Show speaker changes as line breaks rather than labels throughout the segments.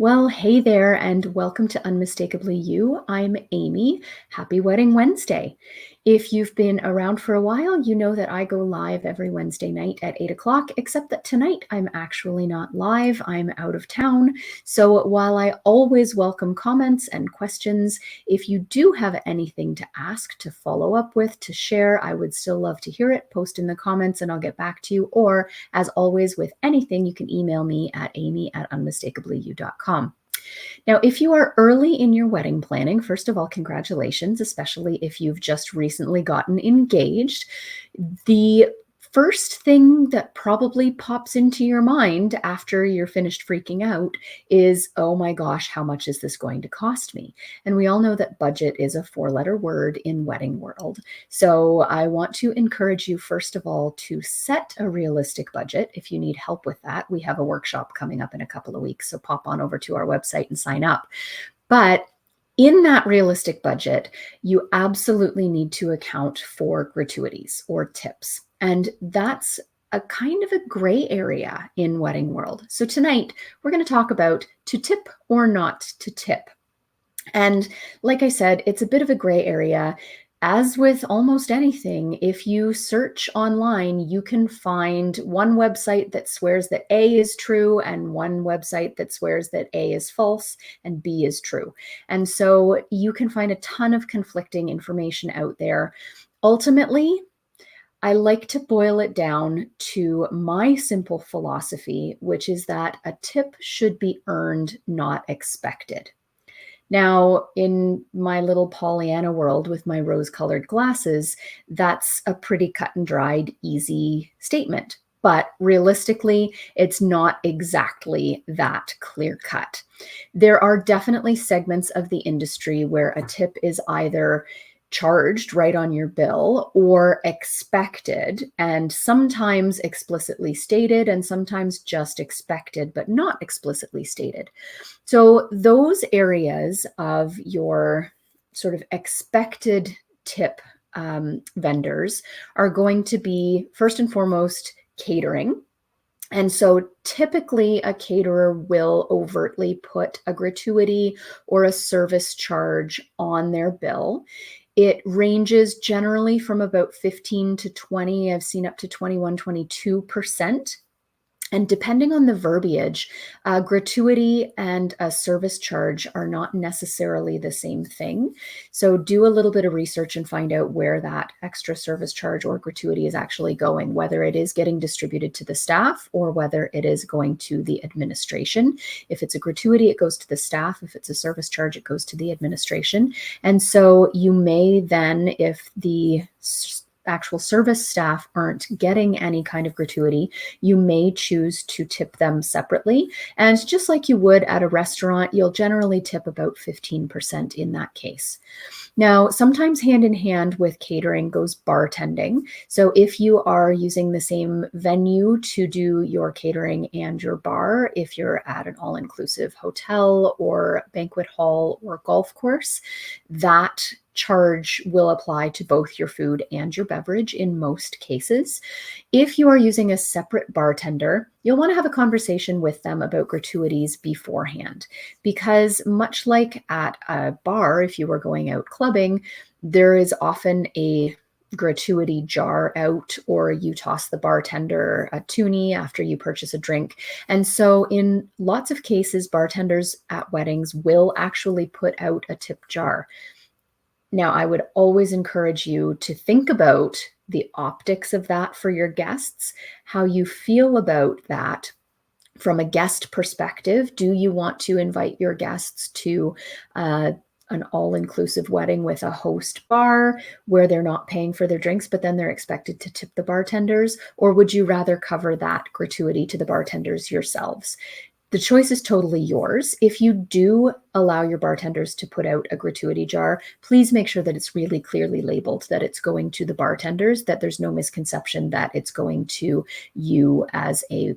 Well, hey there, and welcome to Unmistakably You. I'm Amy. Happy Wedding Wednesday. If you've been around for a while, you know that I go live every Wednesday night at 8 o'clock, except that tonight I'm actually not live. I'm out of town. So while I always welcome comments and questions, if you do have anything to ask, to follow up with, to share, I would still love to hear it. Post in the comments and I'll get back to you. Or, as always, with anything, you can email me at amy@unmistakably.you.com. Now, if you are early in your wedding planning, first of all, congratulations, especially if you've just recently gotten engaged. The first thing that probably pops into your mind after you're finished freaking out is, oh my gosh, how much is this going to cost me? And we all know that budget is a four-letter word in wedding world. So I want to encourage you, first of all, to set a realistic budget. If you need help with that, we have a workshop coming up in a couple of weeks. So pop on over to our website and sign up. But in that realistic budget, you absolutely need to account for gratuities or tips. And that's a kind of a gray area in wedding world. So tonight, we're going to talk about to tip or not to tip. And like I said, it's a bit of a gray area. As with almost anything, if you search online, you can find one website that swears that A is true and one website that swears that A is false and B is true. And so you can find a ton of conflicting information out there. Ultimately, I like to boil it down to my simple philosophy, which is that a tip should be earned, not expected. Now, in my little Pollyanna world with my rose-colored glasses, that's a pretty cut and dried, easy statement. But realistically, it's not exactly that clear cut. There are definitely segments of the industry where a tip is either charged right on your bill or expected, and sometimes explicitly stated and sometimes just expected but not explicitly stated. So those areas of your sort of expected tip vendors are going to be, first and foremost, catering. And so typically a caterer will overtly put a gratuity or a service charge on their bill. It ranges generally from about 15 to 20. I've seen up to 21, 22%. And depending on the verbiage, gratuity and a service charge are not necessarily the same thing. So do a little bit of research and find out where that extra service charge or gratuity is actually going, whether it is getting distributed to the staff or whether it is going to the administration. If it's a gratuity, it goes to the staff. If it's a service charge, it goes to the administration. And so you may then, if the actual service staff aren't getting any kind of gratuity, you may choose to tip them separately. And just like you would at a restaurant, you'll generally tip about 15% in that case. Now, sometimes hand in hand with catering goes bartending. So if you are using the same venue to do your catering and your bar, if you're at an all-inclusive hotel or banquet hall or golf course, that charge will apply to both your food and your beverage in most cases. If you are using a separate bartender, you'll want to have a conversation with them about gratuities beforehand, because much like at a bar, if you were going out clubbing, there is often a gratuity jar out, or you toss the bartender a toonie after you purchase a drink. And so in lots of cases, bartenders at weddings will actually put out a tip jar. Now, I would always encourage you to think about the optics of that for your guests, how you feel about that from a guest perspective. Do you want to invite your guests to an all-inclusive wedding with a host bar where they're not paying for their drinks, but then they're expected to tip the bartenders? Or would you rather cover that gratuity to the bartenders yourselves? The choice is totally yours. If you do allow your bartenders to put out a gratuity jar, please make sure that it's really clearly labeled, that it's going to the bartenders, that there's no misconception that it's going to you as a,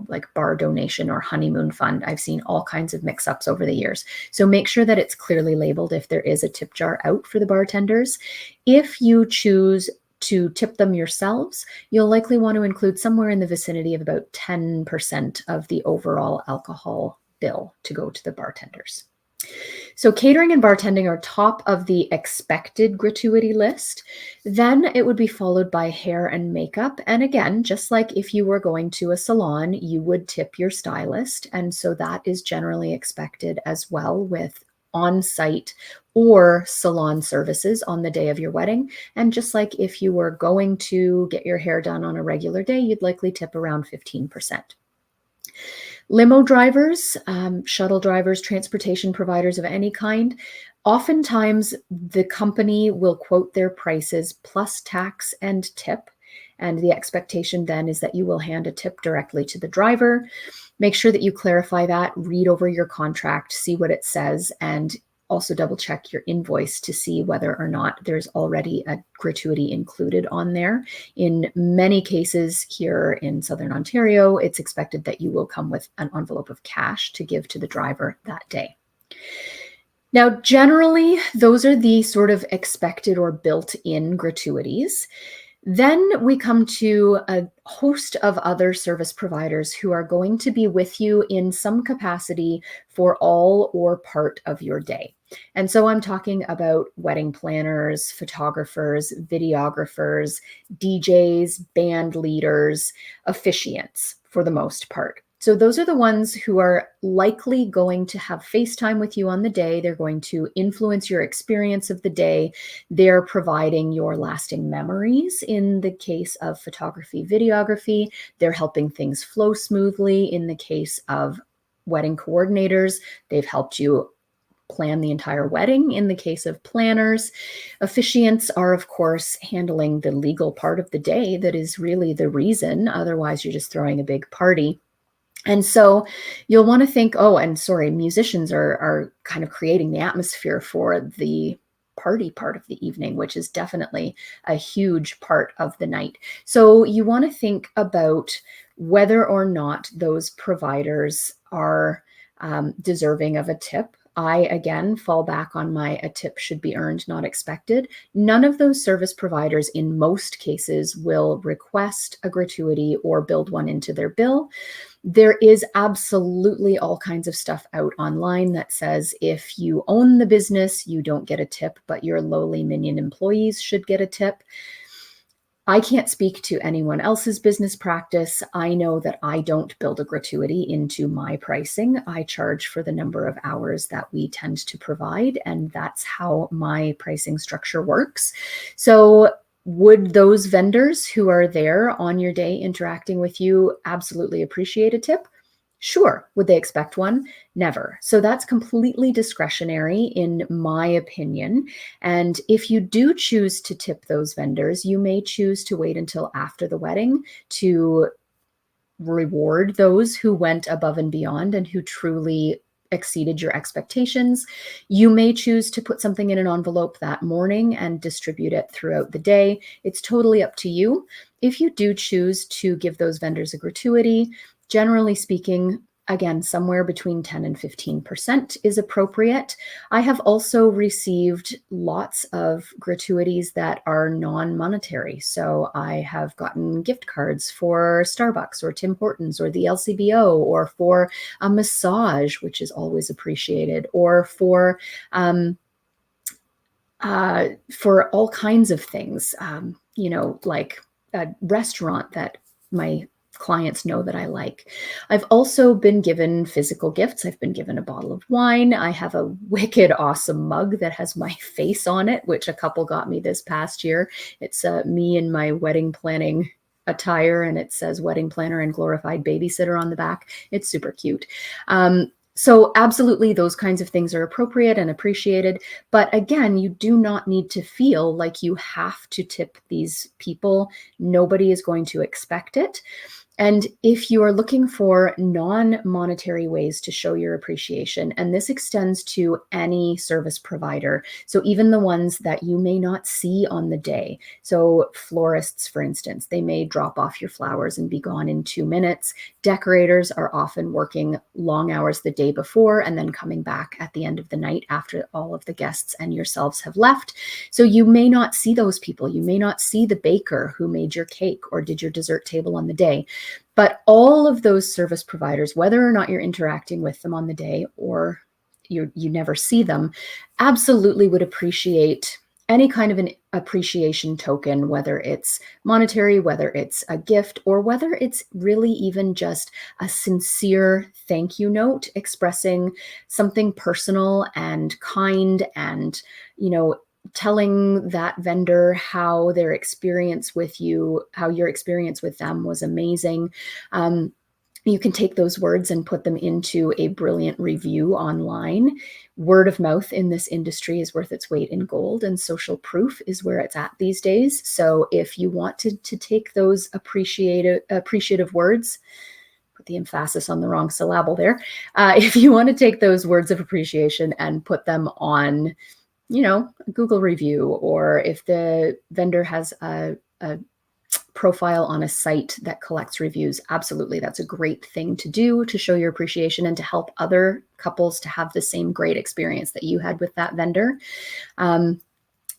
like bar donation or honeymoon fund. I've seen all kinds of mix-ups over the years. So make sure that it's clearly labeled if there is a tip jar out for the bartenders. If you choose to tip them yourselves, you'll likely want to include somewhere in the vicinity of about 10% of the overall alcohol bill to go to the bartenders. So catering and bartending are top of the expected gratuity list. Then it would be followed by hair and makeup. And again, just like if you were going to a salon, you would tip your stylist. And so that is generally expected as well with on-site or salon services on the day of your wedding. And just like if you were going to get your hair done on a regular day, you'd likely tip around 15%. Limo drivers, shuttle drivers, transportation providers of any kind, oftentimes the company will quote their prices plus tax and tip. And the expectation then is that you will hand a tip directly to the driver. Make sure that you clarify that, read over your contract, see what it says, and also double check your invoice to see whether or not there's already a gratuity included on there. In many cases here in Southern Ontario, it's expected that you will come with an envelope of cash to give to the driver that day. Now, generally, those are the sort of expected or built-in gratuities. Then we come to a host of other service providers who are going to be with you in some capacity for all or part of your day. And so I'm talking about wedding planners, photographers, videographers, DJs, band leaders, officiants for the most part. So those are the ones who are likely going to have FaceTime with you on the day. They're going to influence your experience of the day. They're providing your lasting memories in the case of photography, videography. They're helping things flow smoothly in the case of wedding coordinators. They've helped you plan the entire wedding in the case of planners. Officiants are, of course, handling the legal part of the day that is really the reason. Otherwise, you're just throwing a big party. And so you'll want to think, oh, and sorry, musicians are kind of creating the atmosphere for the party part of the evening, which is definitely a huge part of the night. So you want to think about whether or not those providers are deserving of a tip. I, again, fall back on my a tip should be earned, not expected. None of those service providers in most cases will request a gratuity or build one into their bill. There is absolutely all kinds of stuff out online that says if you own the business, you don't get a tip, but your lowly minion employees should get a tip. I can't speak to anyone else's business practice. I know that I don't build a gratuity into my pricing. I charge for the number of hours that we tend to provide, and that's how my pricing structure works. So would those vendors who are there on your day interacting with you absolutely appreciate a tip? Sure. Would they expect one? Never. So that's completely discretionary in my opinion. And if you do choose to tip those vendors, you may choose to wait until after the wedding to reward those who went above and beyond and who truly exceeded your expectations. You may choose to put something in an envelope that morning and distribute it throughout the day. It's totally up to you. If you do choose to give those vendors a gratuity, generally speaking, again, somewhere between 10 and 15% is appropriate. I have also received lots of gratuities that are non-monetary. So I have gotten gift cards for Starbucks or Tim Hortons or the LCBO, or for a massage, which is always appreciated, or for all kinds of things, like a restaurant that my clients know that I like. I've also been given physical gifts. I've been given a bottle of wine. I have a wicked awesome mug that has my face on it, which a couple got me this past year. It's me in my wedding planning attire, and it says wedding planner and glorified babysitter on the back. It's super cute. So absolutely, those kinds of things are appropriate and appreciated. But again, you do not need to feel like you have to tip these people. Nobody is going to expect it. And if you are looking for non-monetary ways to show your appreciation, and this extends to any service provider, so even the ones that you may not see on the day. So florists, for instance, they may drop off your flowers and be gone in 2 minutes. Decorators are often working long hours the day before and then coming back at the end of the night after all of the guests and yourselves have left. So you may not see those people. You may not see the baker who made your cake or did your dessert table on the day. But all of those service providers, whether or not you're interacting with them on the day or you never see them, absolutely would appreciate any kind of an appreciation token, whether it's monetary, whether it's a gift, or whether it's really even just a sincere thank you note expressing something personal and kind and, telling that vendor how their experience with you, how your experience with them was amazing. You can take those words and put them into a brilliant review online. Word of mouth in this industry is worth its weight in gold, and social proof is where it's at these days. So if you wanted to take those appreciative words, put the emphasis on the wrong syllable there. If you want to take those words of appreciation and put them on, a Google review, or if the vendor has a profile on a site that collects reviews, absolutely, that's a great thing to do to show your appreciation and to help other couples to have the same great experience that you had with that vendor.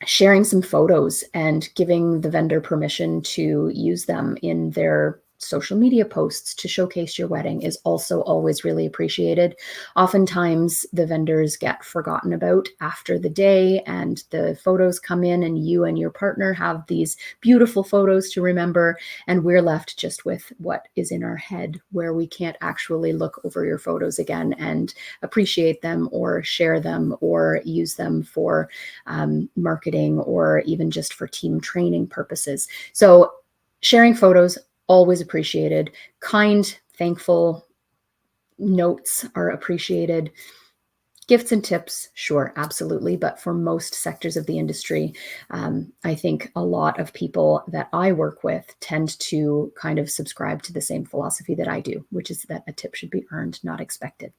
Sharing some photos and giving the vendor permission to use them in their social media posts to showcase your wedding is also always really appreciated. Oftentimes the vendors get forgotten about after the day and the photos come in and you and your partner have these beautiful photos to remember, and we're left just with what is in our head, where we can't actually look over your photos again and appreciate them or share them or use them for marketing or even just for team training purposes. So sharing photos, always appreciated. Kind, thankful notes are appreciated. Gifts and tips, sure, absolutely. But for most sectors of the industry, I think a lot of people that I work with tend to kind of subscribe to the same philosophy that I do, which is that a tip should be earned, not expected.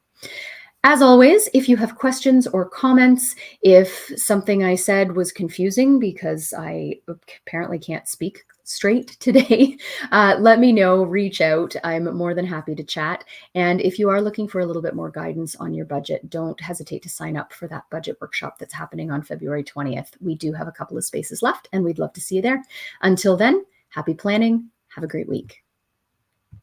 As always, if you have questions or comments, if something I said was confusing because I apparently can't speak straight today, let me know, reach out. I'm more than happy to chat. And if you are looking for a little bit more guidance on your budget, don't hesitate to sign up for that budget workshop that's happening on February 20th. We do have a couple of spaces left and we'd love to see you there. Until then, happy planning. Have a great week.